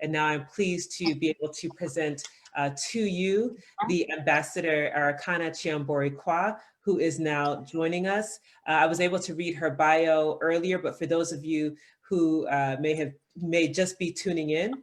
And now I'm pleased to be able to present to you the Ambassador Arikana Chihombori-Quao, who is now joining us. I was able to read her bio earlier, but for those of you who may just be tuning in,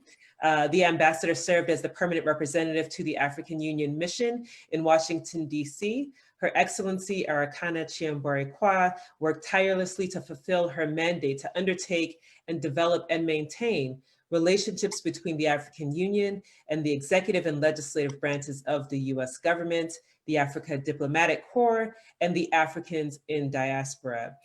the ambassador served as the permanent representative to the African Union Mission in Washington, D.C. Her Excellency Arikana Chihombori-Quao worked tirelessly to fulfill her mandate to undertake and develop and maintain relationships between the African Union and the executive and legislative branches of the US government, the Africa Diplomatic Corps, and the Africans in diaspora.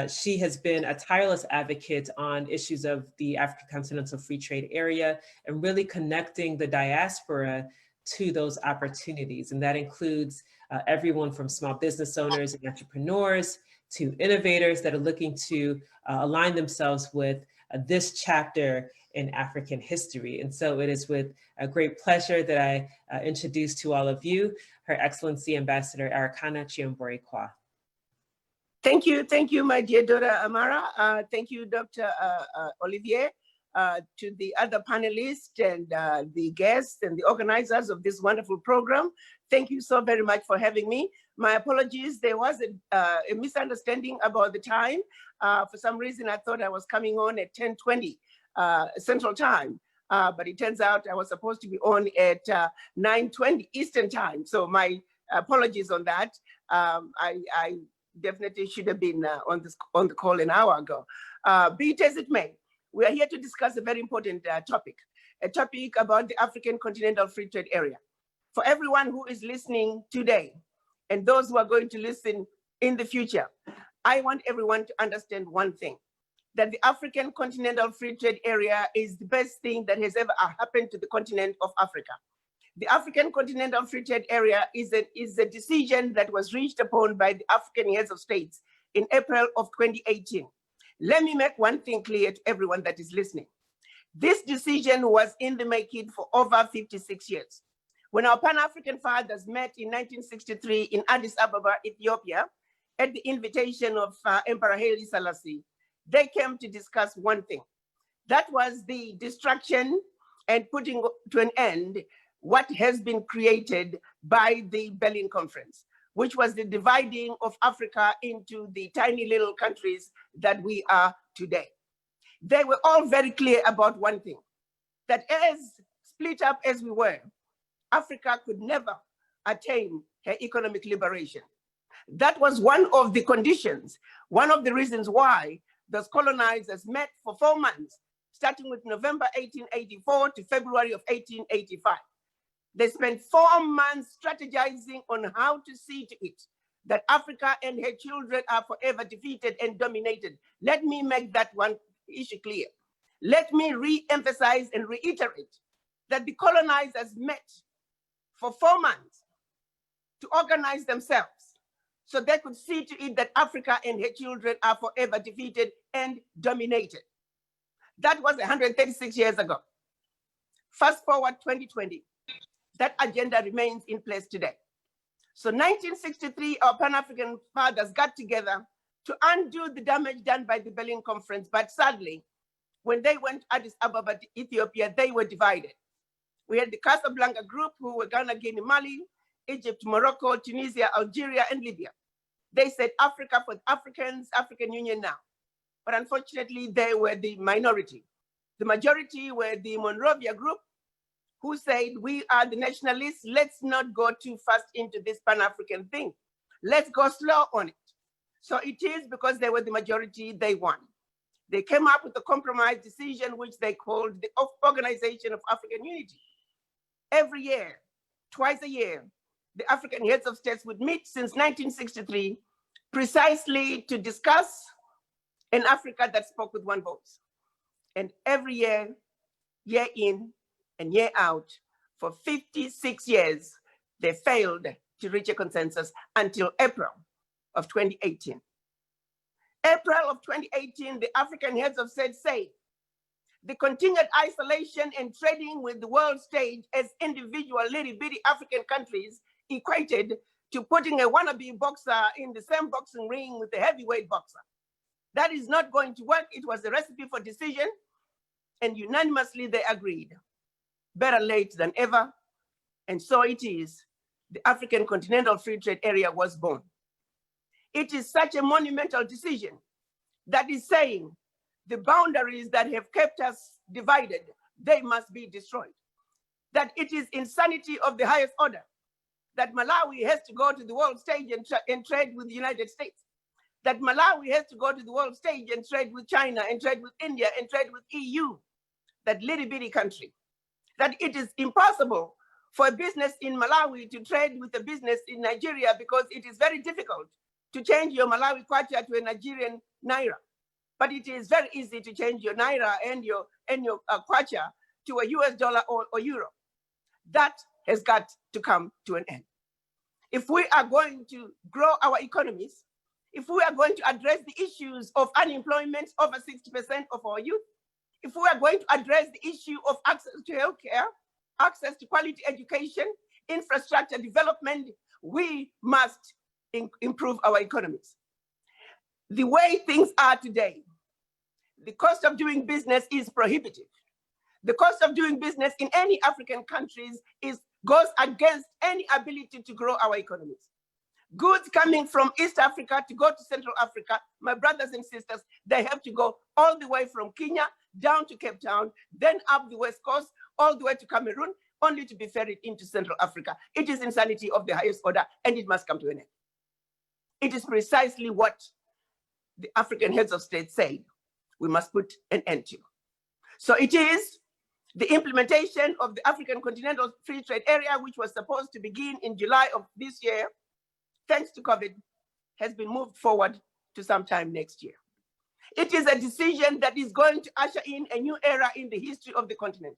She has been a tireless advocate on issues of the African Continental Free Trade Area and really connecting the diaspora to those opportunities. And that includes everyone from small business owners and entrepreneurs to innovators that are looking to align themselves with this chapter in African history. And so it is with a great pleasure that I introduce to all of you, Her Excellency Ambassador Arikana Chihombori-Quao. Thank you, my dear daughter Amara. Thank you, Dr. Olivier, to the other panelists and the guests and the organizers of this wonderful program. Thank you so very much for having me. My apologies, there was a misunderstanding about the time. For some reason, I thought I was coming on at 10:20 Central Time, but it turns out I was supposed to be on at 9:20 Eastern Time. So my apologies on that. I definitely should have been on the call an hour ago. Be it as it may, we are here to discuss a very important topic, a topic about the African Continental Free Trade Area. For everyone who is listening today and those who are going to listen in the future, I want everyone to understand one thing, that the African Continental Free Trade Area is the best thing that has ever happened to the continent of Africa. The African Continental Free Trade Area is a decision that was reached upon by the African heads of states in April of 2018. Let me make one thing clear to everyone that is listening. This decision was in the making for over 56 years. When our Pan-African fathers met in 1963 in Addis Ababa, Ethiopia, at the invitation of Emperor Haile Selassie, they came to discuss one thing. That was the destruction and putting to an end what has been created by the Berlin Conference, which was the dividing of Africa into the tiny little countries that we are today. They were all very clear about one thing, that as split up as we were, Africa could never attain her economic liberation. That was one of the conditions, one of the reasons why those colonizers met for 4 months, starting with November 1884 to February of 1885. They spent 4 months strategizing on how to see to it that Africa and her children are forever defeated and dominated. Let me make that one issue clear. Let me re-emphasize and reiterate that the colonizers met for 4 months to organize themselves so they could see to it that Africa and her children are forever defeated and dominated. That was 136 years ago. Fast forward 2020, that agenda remains in place today. So 1963, our Pan-African fathers got together to undo the damage done by the Berlin Conference, but sadly, when they went to Addis Ababa to Ethiopia, they were divided. We had the Casablanca group who were Ghana, Guinea, Mali, Egypt, Morocco, Tunisia, Algeria, and Libya. They said Africa for Africans, African Union now. But unfortunately, they were the minority. The majority were the Monrovia group, who said, we are the nationalists, let's not go too fast into this Pan-African thing. Let's go slow on it. So it is because they were the majority, they won. They came up with a compromise decision, which they called the Organization of African Unity. Every year, twice a year, the African heads of states would meet since 1963, precisely to discuss an Africa that spoke with one voice. And every year, year in and year out, for 56 years, they failed to reach a consensus until April of 2018. April of 2018, the African heads of state say the continued isolation and trading with the world stage as individual little bitty African countries equated to putting a wannabe boxer in the same boxing ring with a heavyweight boxer. That is not going to work. It was a recipe for decision. and unanimously they agreed, better late than ever, and so it is, the African Continental Free Trade Area was born. It is such a monumental decision that is saying the boundaries that have kept us divided, they must be destroyed. That it is insanity of the highest order, that Malawi has to go to the world stage and trade with the United States, that Malawi has to go to the world stage and trade with China and trade with India and trade with EU, that little bitty country, that it is impossible for a business in Malawi to trade with a business in Nigeria because it is very difficult to change your Malawi kwacha to a Nigerian naira. But it is very easy to change your naira and your kwacha to a US dollar or euro. That has got to come to an end. If we are going to grow our economies, if we are going to address the issues of unemployment, over 60% of our youth, if we are going to address the issue of access to healthcare, access to quality education, infrastructure development, we must improve our economies. The way things are today, the cost of doing business is prohibitive. The cost of doing business in any African countries goes against any ability to grow our economies. Goods coming from East Africa to go to Central Africa, my brothers and sisters, they have to go all the way from Kenya down to Cape Town, then up the West Coast, all the way to Cameroon, only to be ferried into Central Africa. It is insanity of the highest order, and it must come to an end. It is precisely what the African heads of state said we must put an end to. So it is the implementation of the African Continental Free Trade Area, which was supposed to begin in July of this year, thanks to COVID, has been moved forward to sometime next year. It is a decision that is going to usher in a new era in the history of the continent.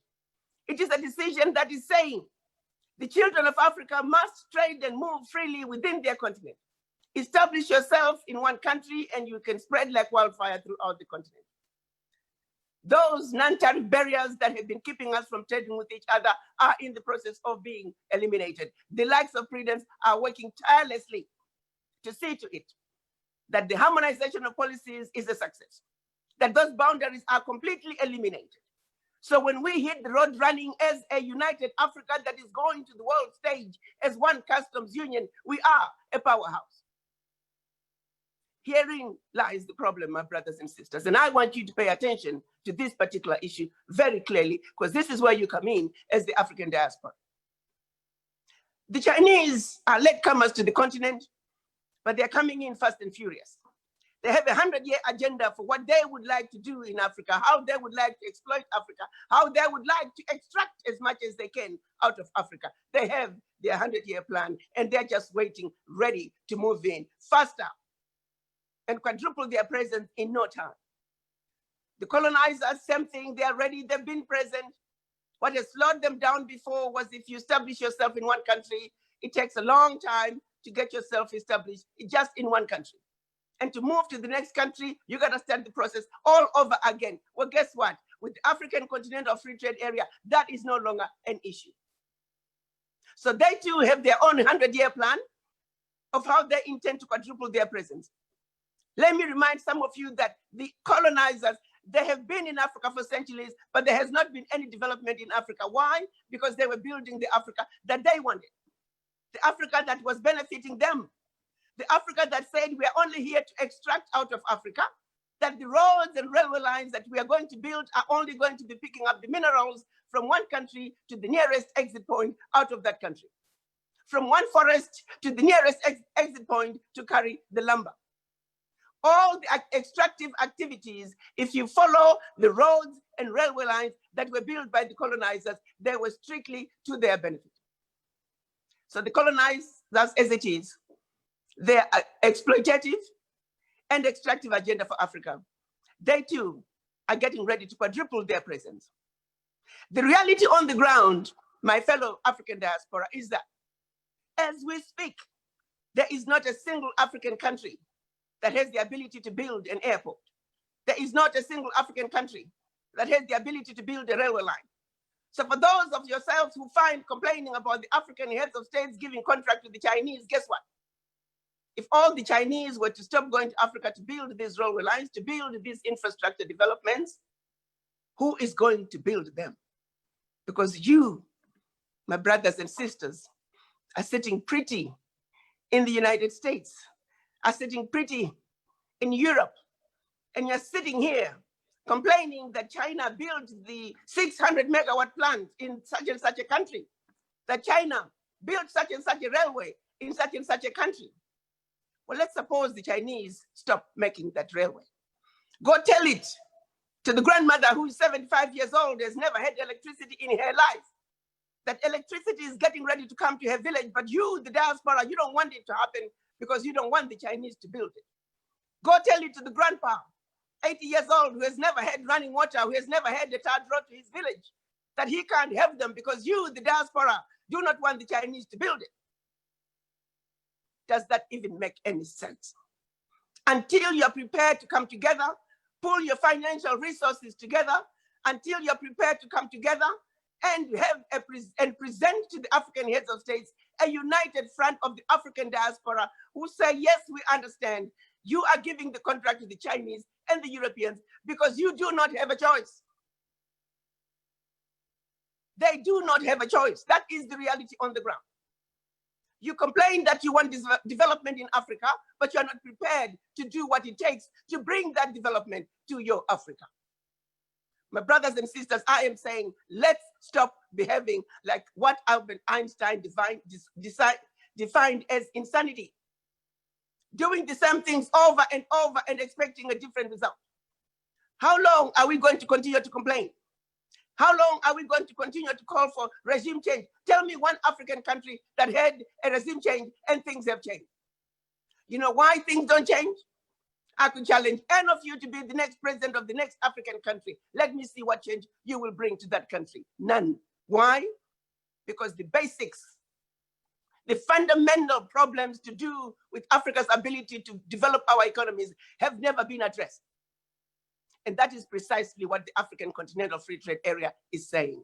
It is a decision that is saying the children of Africa must trade and move freely within their continent. Establish yourself in one country and you can spread like wildfire throughout the continent. Those non-tariff barriers that have been keeping us from trading with each other are in the process of being eliminated. The likes of Prudence are working tirelessly to see to it that the harmonization of policies is a success, that those boundaries are completely eliminated. So when we hit the road running as a united Africa that is going to the world stage as one customs union, we are a powerhouse. Herein lies the problem, my brothers and sisters. And I want you to pay attention to this particular issue very clearly, because this is where you come in as the African diaspora. The Chinese are latecomers to the continent, but they're coming in fast and furious. They have a 100-year agenda for what they would like to do in Africa, how they would like to exploit Africa, how they would like to extract as much as they can out of Africa. They have their 100-year plan, and they're just waiting, ready to move in faster and quadruple their presence in no time. The colonizers, same thing, they are ready, they've been present. What has slowed them down before was if you establish yourself in one country, it takes a long time to get yourself established just in one country. And to move to the next country, you gotta start the process all over again. Well, guess what? With the African Continental Free Trade Area, that is no longer an issue. So they too have their own 100-year plan of how they intend to quadruple their presence. Let me remind some of you that the colonizers, they have been in Africa for centuries, but there has not been any development in Africa. Why? Because they were building the Africa that they wanted, the Africa that was benefiting them, the Africa that said we are only here to extract out of Africa, that the roads and railway lines that we are going to build are only going to be picking up the minerals from one country to the nearest exit point out of that country, from one forest to the nearest exit point to carry the lumber. All the extractive activities, if you follow the roads and railway lines that were built by the colonizers, they were strictly to their benefit. So the colonizers, as it is, their exploitative and extractive agenda for Africa, they too are getting ready to quadruple their presence. The reality on the ground, my fellow African diaspora, is that as we speak, there is not a single African country that has the ability to build an airport. There is not a single African country that has the ability to build a railway line. So for those of yourselves who find complaining about the African heads of states giving contract to the Chinese, guess what? If all the Chinese were to stop going to Africa to build these railway lines, to build these infrastructure developments, Who is going to build them? Because you, my brothers and sisters, are sitting pretty in the United States, are sitting pretty in Europe, and you're sitting here complaining that China built the 600 megawatt plant in such and such a country, that China built such and such a railway in such and such a country. Well, let's suppose the Chinese stop making that railway. Go tell it to the grandmother who is 75 years old, has never had electricity in her life, that electricity is getting ready to come to her village, but you, the diaspora, you don't want it to happen because you don't want the Chinese to build it. Go tell it to the grandpa, 80 years old, who has never had running water, who has never had the tarred road to his village, that he can't help them because you, the diaspora, do not want the Chinese to build it. Does that even make any sense? Until you're prepared to come together, pull your financial resources together, until you're prepared to come together and have and present to the African heads of states a united front of the African diaspora who say, yes, we understand. You are giving the contract to the Chinese and the Europeans because you do not have a choice. They do not have a choice. That is the reality on the ground. You complain that you want development in Africa, but you're not prepared to do what it takes to bring that development to your Africa. My brothers and sisters, I am saying, let's stop behaving like what Albert Einstein defined as insanity. Doing the same things over and over and expecting a different result. How long are we going to continue to complain? How long are we going to continue to call for regime change? Tell me one African country that had a regime change and things have changed. You know why things don't change? I could challenge any of you to be the next president of the next African country. Let me see what change you will bring to that country. None. Why? Because the basics, the fundamental problems to do with Africa's ability to develop our economies have never been addressed. And that is precisely what the African Continental Free Trade Area is saying.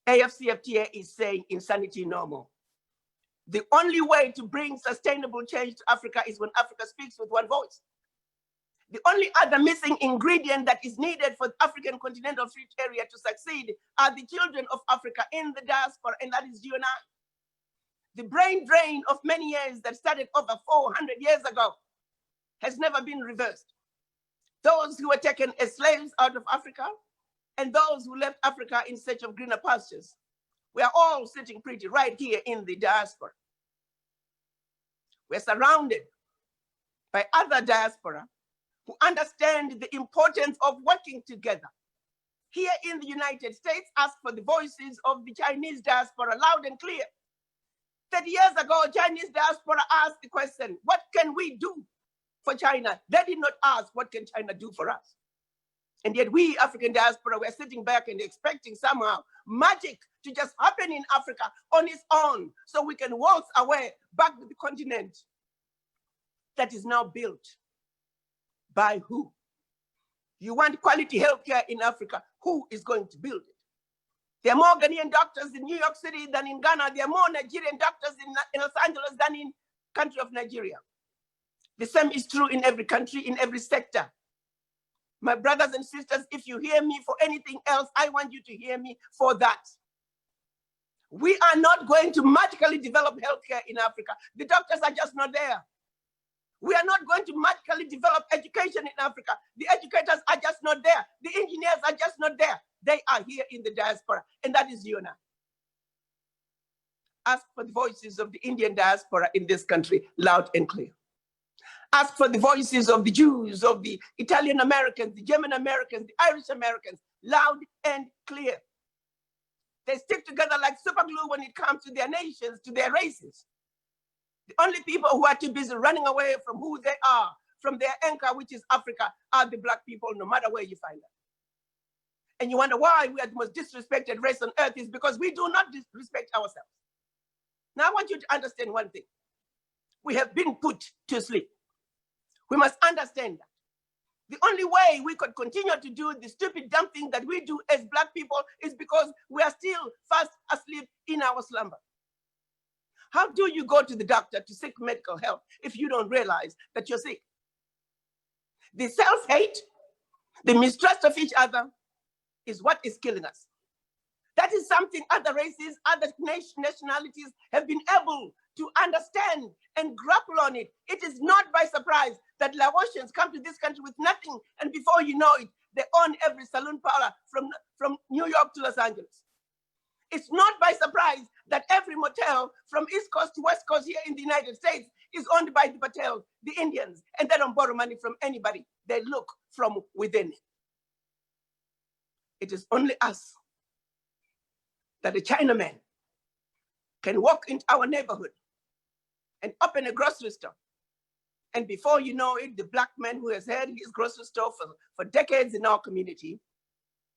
AFCFTA is saying insanity no more. The only way to bring sustainable change to Africa is when Africa speaks with one voice. The only other missing ingredient that is needed for the African Continental Free Trade Area to succeed are the children of Africa in the diaspora, and that is you and I. The brain drain of many years that started over 400 years ago has never been reversed. Those who were taken as slaves out of Africa and those who left Africa in search of greener pastures, we are all sitting pretty right here in the diaspora. We're surrounded by other diaspora who understand the importance of working together. Here in the United States, ask for the voices of the Chinese diaspora loud and clear. 30 years ago, Chinese diaspora asked the question, what can we do for China? They did not ask, what can China do for us? And yet we, African diaspora, we're sitting back and expecting somehow magic to just happen in Africa on its own so we can waltz away back to the continent that is now built by who? You want quality healthcare in Africa, who is going to build it? There are more Ghanaian doctors in New York City than in Ghana. There are more Nigerian doctors in Los Angeles than in the country of Nigeria. The same is true in every country, in every sector. My brothers and sisters, if you hear me for anything else, I want you to hear me for that. We are not going to magically develop healthcare in Africa. The doctors are just not there. We are not going to magically develop education in Africa. The educators are just not there. The engineers are just not there. They are here in the diaspora, and that is you and I. Ask for the voices of the Indian diaspora in this country, loud and clear. Ask for the voices of the Jews, of the Italian Americans, the German Americans, the Irish Americans, loud and clear. They stick together like super glue when it comes to their nations, to their races. The only people who are too busy running away from who they are, from their anchor, which is Africa, are the Black people, no matter where you find them. And you wonder why we are the most disrespected race on earth is because we do not disrespect ourselves. Now I want you to understand one thing. We have been put to sleep. We must understand that. The only way we could continue to do the stupid, dumb thing that we do as Black people is because we are still fast asleep in our slumber. How do you go to the doctor to seek medical help if you don't realize that you're sick? The self-hate, the mistrust of each other, is what is killing us. That is something other races, other nationalities have been able to understand and grapple on it. It is not by surprise that Laotians come to this country with nothing, and before you know it, they own every saloon parlor from New York to Los Angeles. It's not by surprise that every motel from East Coast to West Coast here in the United States is owned by the Patels, the Indians, and they don't borrow money from anybody. They look from within. It is only us that a Chinaman can walk into our neighborhood and open a grocery store. And before you know it, the Black man who has had his grocery store for decades in our community,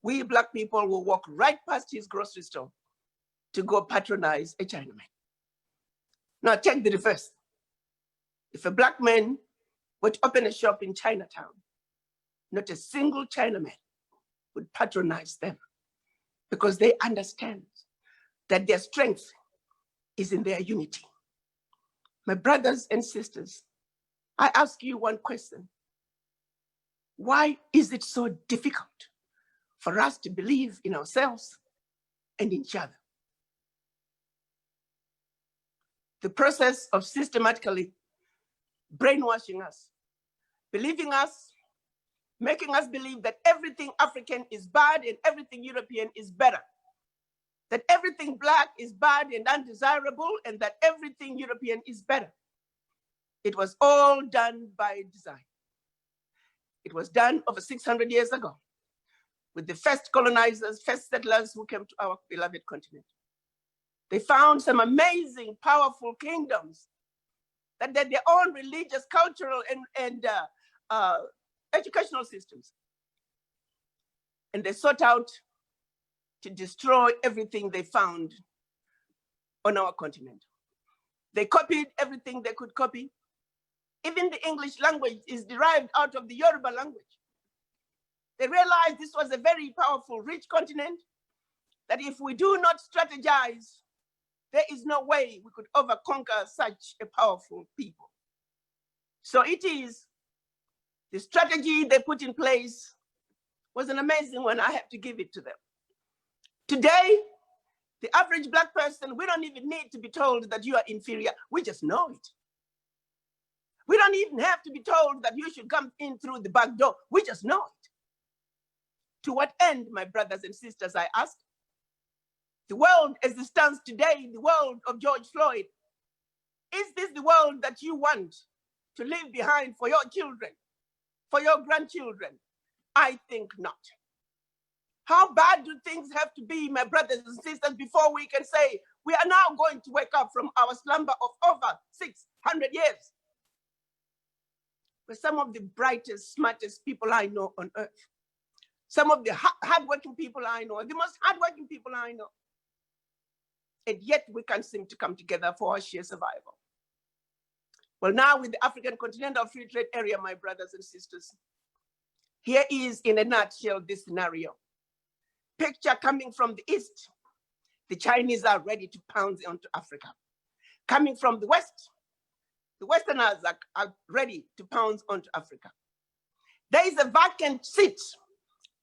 we Black people will walk right past his grocery store to go patronize a Chinaman. Now take the reverse. If a Black man were to open a shop in Chinatown, not a single Chinaman would patronize them, because they understand that their strength is in their unity. My brothers and sisters, I ask you one question. Why is it so difficult for us to believe in ourselves and in each other? The process of systematically brainwashing us, believing us, making us believe that everything African is bad and everything European is better, that everything Black is bad and undesirable, and that everything European is better. It was all done by design. It was done over 600 years ago with the first colonizers, first settlers who came to our beloved continent. They found some amazing, powerful kingdoms that had their own religious, cultural, and educational systems. And they sought out to destroy everything they found on our continent. They copied everything they could copy. Even the English language is derived out of the Yoruba language. They realized this was a very powerful, rich continent, that if we do not strategize, there is no way we could overconquer such a powerful people. So it is the strategy they put in place was an amazing one. I have to give it to them. Today, the average Black person, we don't even need to be told that you are inferior. We just know it. We don't even have to be told that you should come in through the back door. We just know it. To what end, my brothers and sisters, I ask? The world as it stands today, the world of George Floyd, is this the world that you want to leave behind for your children, for your grandchildren? I think not. How bad do things have to be, my brothers and sisters, before we can say we are now going to wake up from our slumber of over 600 years? We're some of the brightest, smartest people I know on earth. Some of the hardworking people I know, the most hardworking people I know. And yet we can't seem to come together for our sheer survival. Well, now with the African Continental Free Trade Area, my brothers and sisters, here is in a nutshell this scenario. Picture coming from the East, the Chinese are ready to pounce onto Africa. Coming from the West, the Westerners are ready to pounce onto Africa. There is a vacant seat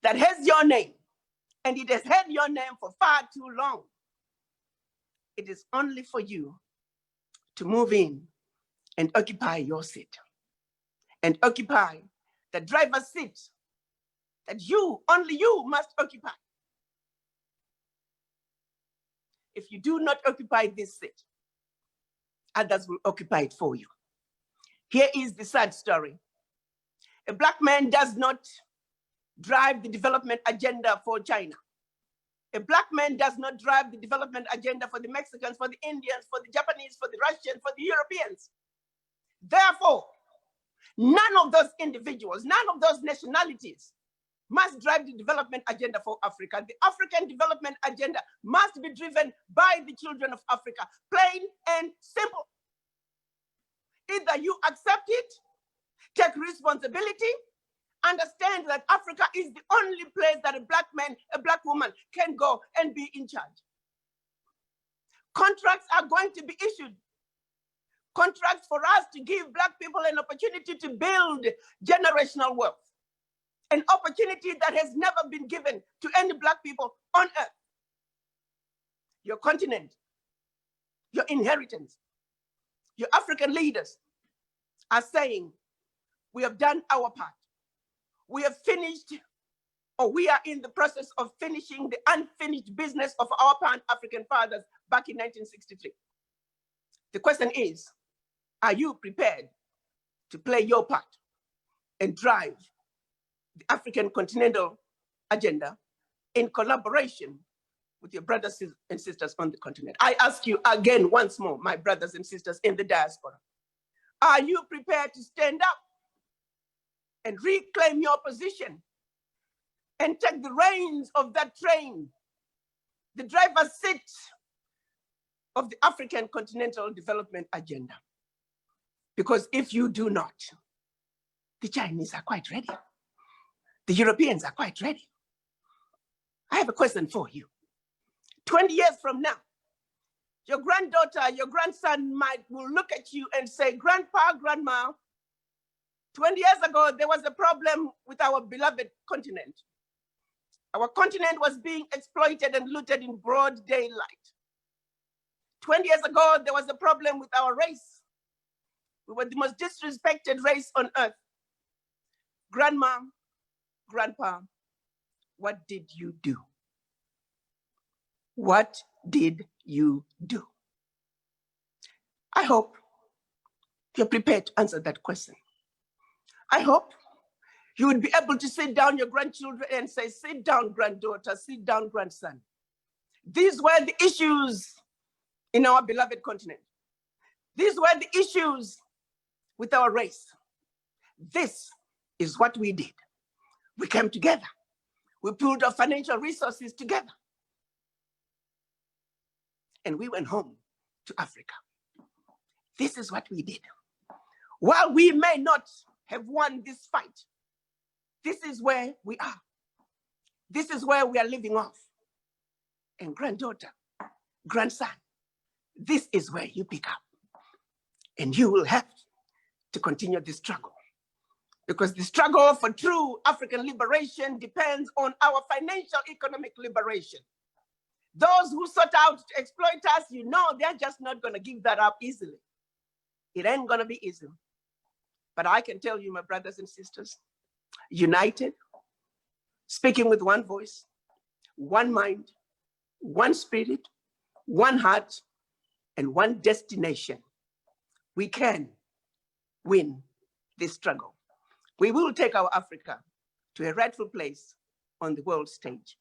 that has your name, and it has had your name for far too long. It is only for you to move in and occupy your seat, and occupy the driver's seat that you, only you, must occupy. If you do not occupy this seat, others will occupy it for you. Here is the sad story. A Black man does not drive the development agenda for China. A Black man does not drive the development agenda for the Mexicans, for the Indians, for the Japanese, for the Russians, for the Europeans. Therefore, none of those individuals, none of those nationalities must drive the development agenda for Africa. The African development agenda must be driven by the children of Africa, plain and simple. Either you accept it, take responsibility, understand that Africa is the only place that a Black man, a Black woman can go and be in charge. Contracts are going to be issued. Contracts for us to give Black people an opportunity to build generational wealth. an opportunity that has never been given to any Black people on earth. Your continent, your inheritance, your African leaders are saying, we have done our part. We have finished, or we are in the process of finishing the unfinished business of our Pan-African fathers back in 1963. The question is, are you prepared to play your part and drive the African continental agenda in collaboration with your brothers and sisters on the continent? I ask you again once more, my brothers and sisters in the diaspora, are you prepared to stand up and reclaim your position and take the reins of that train, the driver's seat of the African continental development agenda? Because if you do not, the Chinese are quite ready. The Europeans are quite ready. I have a question for you. 20 years from now, your granddaughter, your grandson will look at you and say, Grandpa, Grandma, 20 years ago, there was a problem with our beloved continent. Our continent was being exploited and looted in broad daylight. 20 years ago, there was a problem with our race. We were the most disrespected race on earth. Grandma, Grandpa, what did you do? What did you do? I hope you're prepared to answer that question. I hope you would be able to sit down your grandchildren and say, sit down, granddaughter, sit down, grandson. These were the issues in our beloved continent. These were the issues with our race. This is what we did. We came together. We pulled our financial resources together. And we went home to Africa. This is what we did. While we may not have won this fight, this is where we are. This is where we are living off. And granddaughter, grandson, this is where you pick up. And you will have to continue the struggle. Because the struggle for true African liberation depends on our financial economic liberation. Those who sought out to exploit us, you know, they're just not going to give that up easily. It ain't going to be easy. But I can tell you, my brothers and sisters, united, speaking with one voice, one mind, one spirit, one heart, and one destination, we can win this struggle. We will take our Africa to a rightful place on the world stage.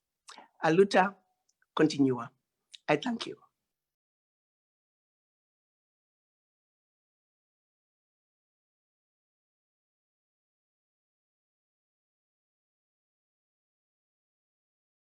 A luta continua. I thank you.